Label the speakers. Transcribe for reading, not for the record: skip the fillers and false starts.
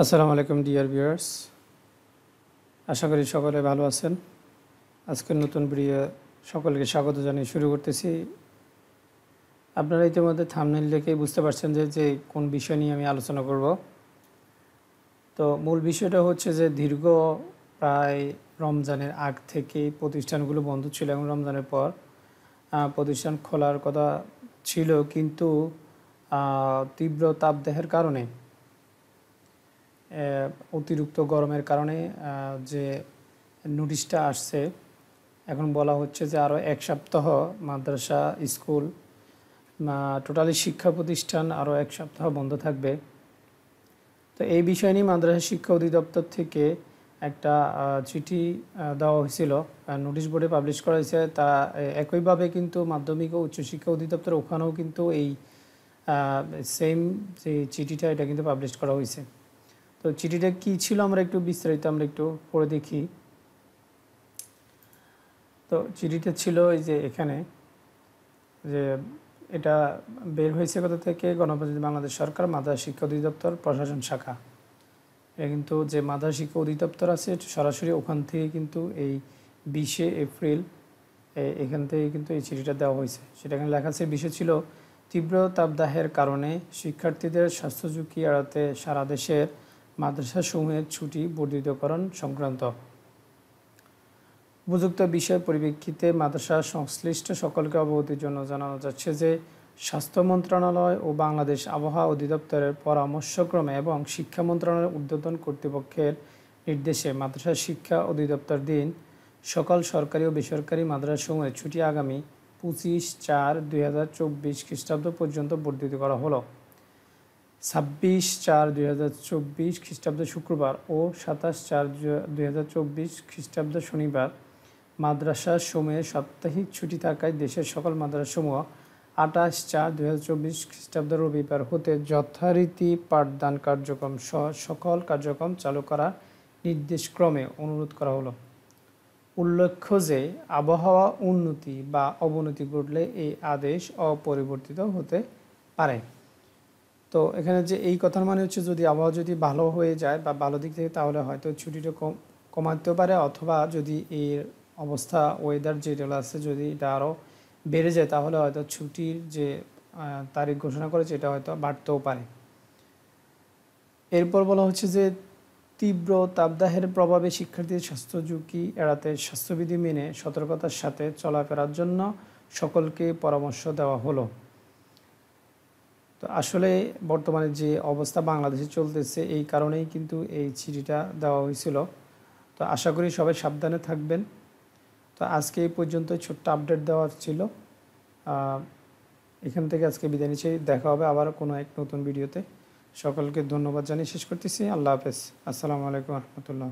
Speaker 1: আসসালামু আলাইকুম dear viewers, আশা করি সকলে ভালো আছেন। আজকের নতুন ভিডিও সকলকে স্বাগত জানিয়ে শুরু করতেছি। আপনারা ইতিমধ্যে থাম্বনেল দেখেই বুঝতে পারছেন যে কোন বিষয় নিয়ে আমি আলোচনা করব। তো মূল বিষয়টা হচ্ছে যে দীর্ঘ প্রায় রমজানের আগ থেকেই প্রতিষ্ঠানগুলো বন্ধ ছিল এবং রমজানের পর প্রতিষ্ঠান খোলার কথা ছিল, কিন্তু তীব্র তাপদাহের কারণে, অতিরিক্ত গরমের কারণে যে নোটিশটা আসছে, এখন বলা হচ্ছে যে আরও এক সপ্তাহ মাদ্রাসা, স্কুল, টোটালি শিক্ষা প্রতিষ্ঠান আরও এক সপ্তাহ বন্ধ থাকবে। তো এই বিষয় নিয়ে মাদ্রাসা শিক্ষা অধিদপ্তর থেকে একটা চিঠি দেওয়া হয়েছিল, নোটিশ বোর্ডে পাবলিশ করা হয়েছে। তা একইভাবে কিন্তু মাধ্যমিক ও উচ্চশিক্ষা অধিদপ্তর, ওখানেও কিন্তু এই সেম যে চিঠিটা, এটা কিন্তু পাবলিশ করা হয়েছে। তো চিঠিটা কী ছিল আমরা একটু বিস্তারিত একটু পড়ে দেখি। তো চিঠিটা ছিল এই যে এখানে, যে এটা বের হয়েছে কোথা থেকে, গণপ্রজাতন্ত্রী বাংলাদেশ সরকার মাদ্রাসা শিক্ষা অধিদপ্তর প্রশাসন শাখা। এটা কিন্তু যে মাদ্রাসা শিক্ষা অধিদপ্তর আছে সরাসরি ওখান থেকে কিন্তু এই 20শে এপ্রিল এখান থেকে কিন্তু এই চিঠিটা দেওয়া হয়েছে। সেটা এখানে লেখা আছে, বিষয় ছিল তীব্র তাপদাহের কারণে শিক্ষার্থীদের স্বাস্থ্য ঝুঁকি এড়াতে সারা দেশের মাদ্রাসাসমূহের ছুটি বর্ধিতকরণ সংক্রান্ত উপযুক্ত বিষয় পরিপ্রেক্ষিতে মাদ্রাসা সংশ্লিষ্ট সকলকে অবগতির জন্য জানানো যাচ্ছে যে স্বাস্থ্য মন্ত্রণালয় ও বাংলাদেশ আবহাওয়া অধিদপ্তরের পরামর্শক্রমে এবং শিক্ষা মন্ত্রণালয়ের ঊর্ধ্বতন কর্তৃপক্ষের নির্দেশে মাদ্রাসা শিক্ষা অধিদপ্তর দিন সকল সরকারি ও বেসরকারি মাদ্রাসাসমূহের ছুটি আগামী 25/4/2024 খ্রিস্টাব্দ পর্যন্ত বর্ধিত করা হলো। 26/4/2024 খ্রিস্টাব্দ শুক্রবার ও 27/4/2024 খ্রিস্টাব্দ শনিবার মাদ্রাসা সমূহে সাপ্তাহিক ছুটি থাকায় দেশের সকল মাদ্রাসাসমূহ 28/4/2024 খ্রিস্টাব্দ রবিবার হতে যথারীতি পাঠদান কার্যক্রম সহ সকল কার্যক্রম চালু করার নির্দেশক্রমে অনুরোধ করা হলো। উল্লেখ্য যে আবহাওয়া উন্নতি বা অবনতি ঘটলে এই আদেশ অপরিবর্তিত হতে পারে। তো এখানে যে এই কথার মানে হচ্ছে, যদি আবহাওয়া যদি ভালো হয়ে যায় বা ভালো দিক থেকে, তাহলে হয়তো ছুটিটা কমাতেও পারে, অথবা যদি এর অবস্থা ওয়েদার যেটা আছে যদি এটা আরও বেড়ে যায়, তাহলে হয়তো ছুটির যে তারিখ ঘোষণা করেছে এটা হয়তো বাড়তেও পারে। এরপর বলা হচ্ছে যে তীব্র তাপদাহের প্রভাবে শিক্ষার্থীদের স্বাস্থ্য ঝুঁকি এড়াতে স্বাস্থ্যবিধি মেনে সতর্কতার সাথে চলাফেরার জন্য সকলকে পরামর্শ দেওয়া হলো। তো আসলে বর্তমানে যে অবস্থা বাংলাদেশে চলতেছে, এই কারণেই কিন্তু এই চিঠিটা দেওয়া হয়েছিল। তো আশা করি সবাই সাবধানে থাকবেন। তো আজকে এই পর্যন্ত ছোট্ট আপডেট দেওয়া ছিল। এখান থেকে আজকে বিদায় নিচ্ছি। দেখা হবে আবার কোনো এক নতুন ভিডিওতে। সকলকে ধন্যবাদ জানিয়ে শেষ করতেছি। আল্লাহ হাফেজ। আসসালামু আলাইকুম রহমতুল্লাহ।